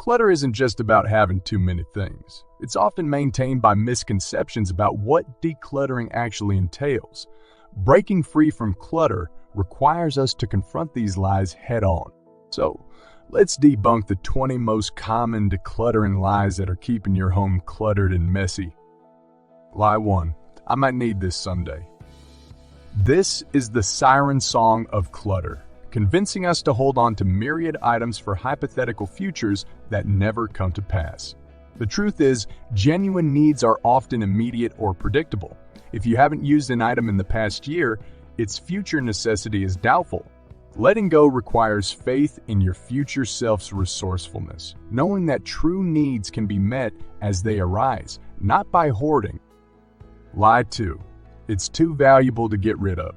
Clutter isn't just about having too many things. It's often maintained by misconceptions about what decluttering actually entails. Breaking free from clutter requires us to confront these lies head-on. So, let's debunk the 20 most common decluttering lies that are keeping your home cluttered and messy. Lie 1. I might need this someday. This is the siren song of clutter, convincing us to hold on to myriad items for hypothetical futures that never come to pass. The truth is, genuine needs are often immediate or predictable. If you haven't used an item in the past year, its future necessity is doubtful. Letting go requires faith in your future self's resourcefulness, knowing that true needs can be met as they arise, not by hoarding. Lie 2. It's too valuable to get rid of.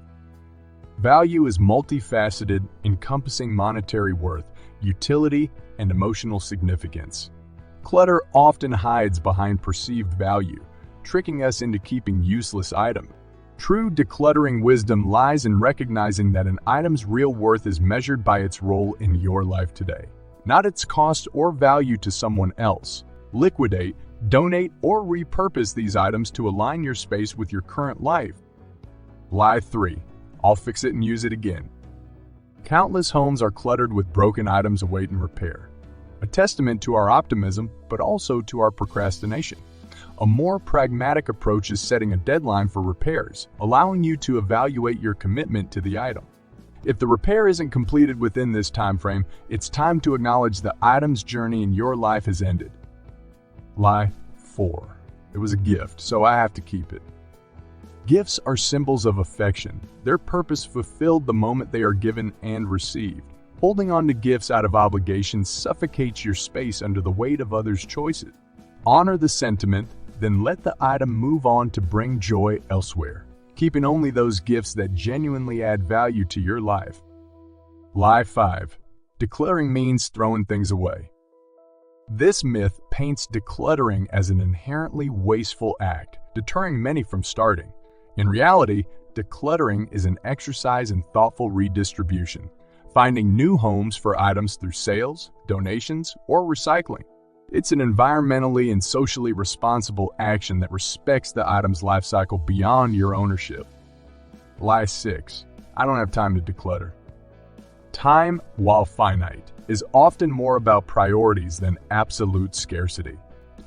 Value is multifaceted, encompassing monetary worth, utility, and emotional significance. Clutter often hides behind perceived value, tricking us into keeping useless items. True decluttering wisdom lies in recognizing that an item's real worth is measured by its role in your life today, not its cost or value to someone else. Liquidate, donate, or repurpose these items to align your space with your current life. Lie 3. I'll fix it and use it again. Countless homes are cluttered with broken items awaiting repair, a testament to our optimism, but also to our procrastination. A more pragmatic approach is setting a deadline for repairs, allowing you to evaluate your commitment to the item. If the repair isn't completed within this time frame, it's time to acknowledge the item's journey in your life has ended. Lie 4. It was a gift, so I have to keep it. Gifts are symbols of affection. Their purpose fulfilled the moment they are given and received. Holding on to gifts out of obligation suffocates your space under the weight of others' choices. Honor the sentiment, then let the item move on to bring joy elsewhere, keeping only those gifts that genuinely add value to your life. Lie 5. Decluttering means throwing things away. This myth paints decluttering as an inherently wasteful act, deterring many from starting. In reality, decluttering is an exercise in thoughtful redistribution, finding new homes for items through sales, donations, or recycling. It's an environmentally and socially responsible action that respects the item's life cycle beyond your ownership. Lie 6. I don't have time to declutter. Time, while finite, is often more about priorities than absolute scarcity.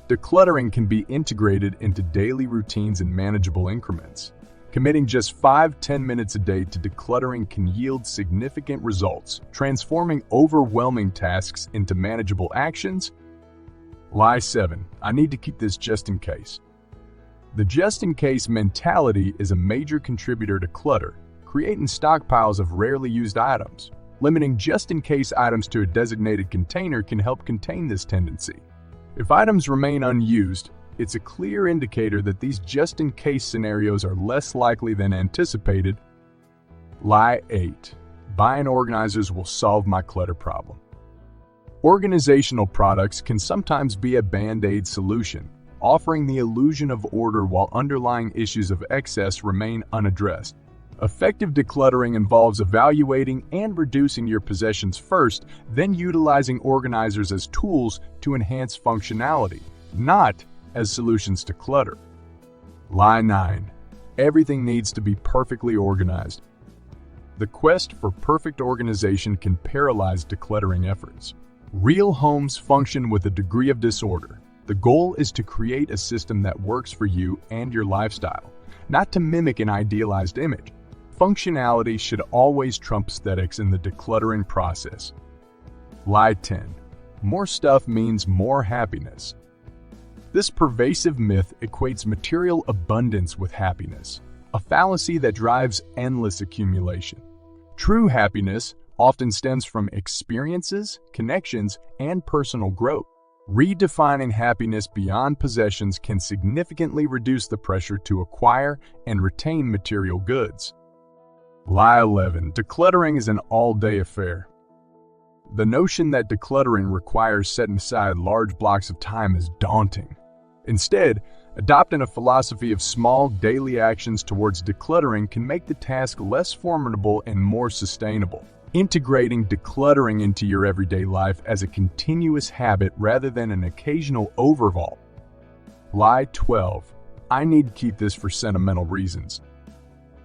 Decluttering can be integrated into daily routines in manageable increments. Committing just 5-10 minutes a day to decluttering can yield significant results, transforming overwhelming tasks into manageable actions. Lie 7. I need to keep this just in case. The just-in-case mentality is a major contributor to clutter, creating stockpiles of rarely used items. Limiting just-in-case items to a designated container can help contain this tendency. If items remain unused, it's a clear indicator that these just-in-case scenarios are less likely than anticipated. Lie 8. Buying organizers will solve my clutter problem. Organizational products can sometimes be a band-aid solution, offering the illusion of order while underlying issues of excess remain unaddressed. Effective decluttering involves evaluating and reducing your possessions first, then utilizing organizers as tools to enhance functionality, not as solutions to clutter. Lie 9. Everything needs to be perfectly organized. The quest for perfect organization can paralyze decluttering efforts. Real homes function with a degree of disorder. The goal is to create a system that works for you and your lifestyle, not to mimic an idealized image. Functionality should always trump aesthetics in the decluttering process. Lie 10. More stuff means more happiness. This pervasive myth equates material abundance with happiness, a fallacy that drives endless accumulation. True happiness often stems from experiences, connections, and personal growth. Redefining happiness beyond possessions can significantly reduce the pressure to acquire and retain material goods. Lie 11. Decluttering is an all-day affair. The notion that decluttering requires setting aside large blocks of time is daunting. Instead, adopting a philosophy of small daily actions towards decluttering can make the task less formidable and more sustainable. integrating decluttering into your everyday life as a continuous habit rather than an occasional overhaul. Lie 12. I need to keep this for sentimental reasons.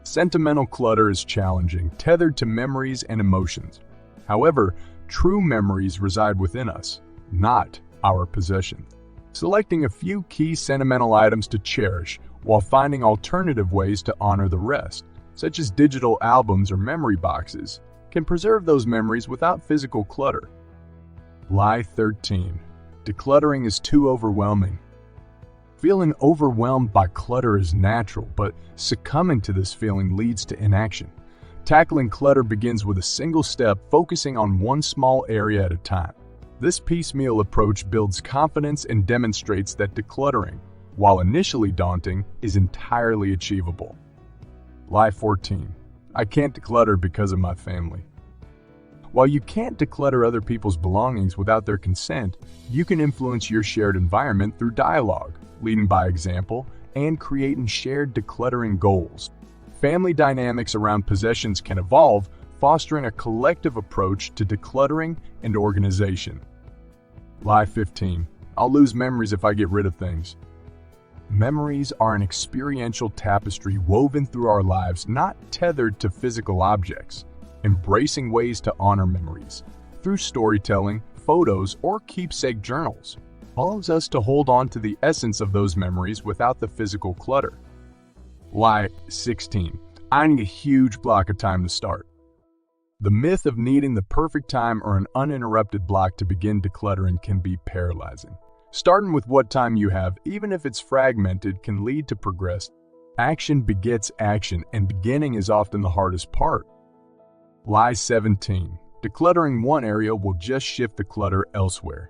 Sentimental clutter is challenging, tethered to memories and emotions. However, true memories reside within us, not our possessions. Selecting a few key sentimental items to cherish while finding alternative ways to honor the rest, such as digital albums or memory boxes, can preserve those memories without physical clutter. Lie 13. Decluttering is too overwhelming. Feeling overwhelmed by clutter is natural, but succumbing to this feeling leads to inaction. Tackling clutter begins with a single step, focusing on one small area at a time. This piecemeal approach builds confidence and demonstrates that decluttering, while initially daunting, is entirely achievable. Lie 14. I can't declutter because of my family. While you can't declutter other people's belongings without their consent, you can influence your shared environment through dialogue, leading by example, and creating shared decluttering goals. Family dynamics around possessions can evolve, fostering a collective approach to decluttering and organization. Lie 15. I'll lose memories if I get rid of things. Memories are an experiential tapestry woven through our lives, not tethered to physical objects. Embracing ways to honor memories through storytelling, photos, or keepsake journals allows us to hold on to the essence of those memories without the physical clutter. Lie 16. I need a huge block of time to start. The myth of needing the perfect time or an uninterrupted block to begin decluttering can be paralyzing. Starting with what time you have, even if it's fragmented, can lead to progress. Action begets action, and beginning is often the hardest part. Lie 17. Decluttering one area will just shift the clutter elsewhere.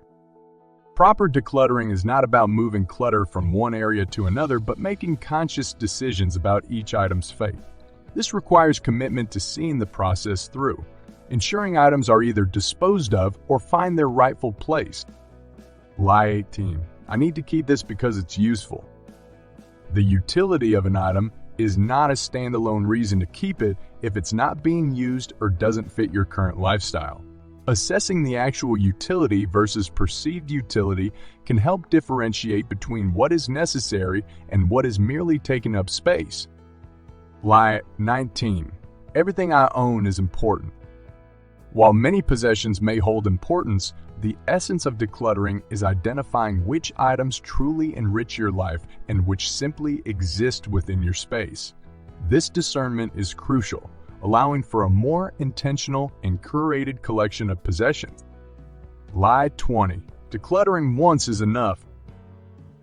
Proper decluttering is not about moving clutter from one area to another, but making conscious decisions about each item's fate. This requires commitment to seeing the process through, ensuring items are either disposed of or find their rightful place. Lie 18. I need to keep this because it's useful. The utility of an item is not a standalone reason to keep it if it's not being used or doesn't fit your current lifestyle. Assessing the actual utility versus perceived utility can help differentiate between what is necessary and what is merely taking up space. Lie 19. Everything I own is important. While many possessions may hold importance, the essence of decluttering is identifying which items truly enrich your life and which simply exist within your space. This discernment is crucial, allowing for a more intentional and curated collection of possessions. Lie 20. Decluttering once is enough.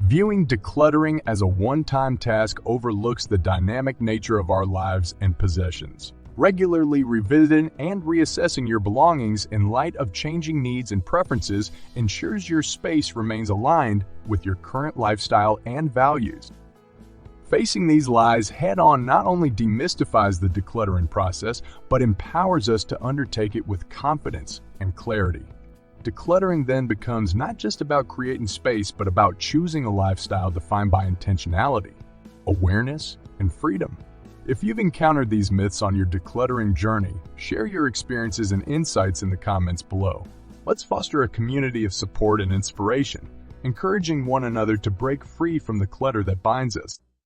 Viewing decluttering as a one-time task overlooks the dynamic nature of our lives and possessions. Regularly revisiting and reassessing your belongings in light of changing needs and preferences ensures your space remains aligned with your current lifestyle and values. Facing these lies head-on not only demystifies the decluttering process, but empowers us to undertake it with confidence and clarity. Decluttering then becomes not just about creating space, but about choosing a lifestyle defined by intentionality, awareness, and freedom. If you've encountered these myths on your decluttering journey, share your experiences and insights in the comments below. Let's foster a community of support and inspiration, encouraging one another to break free from the clutter that binds us.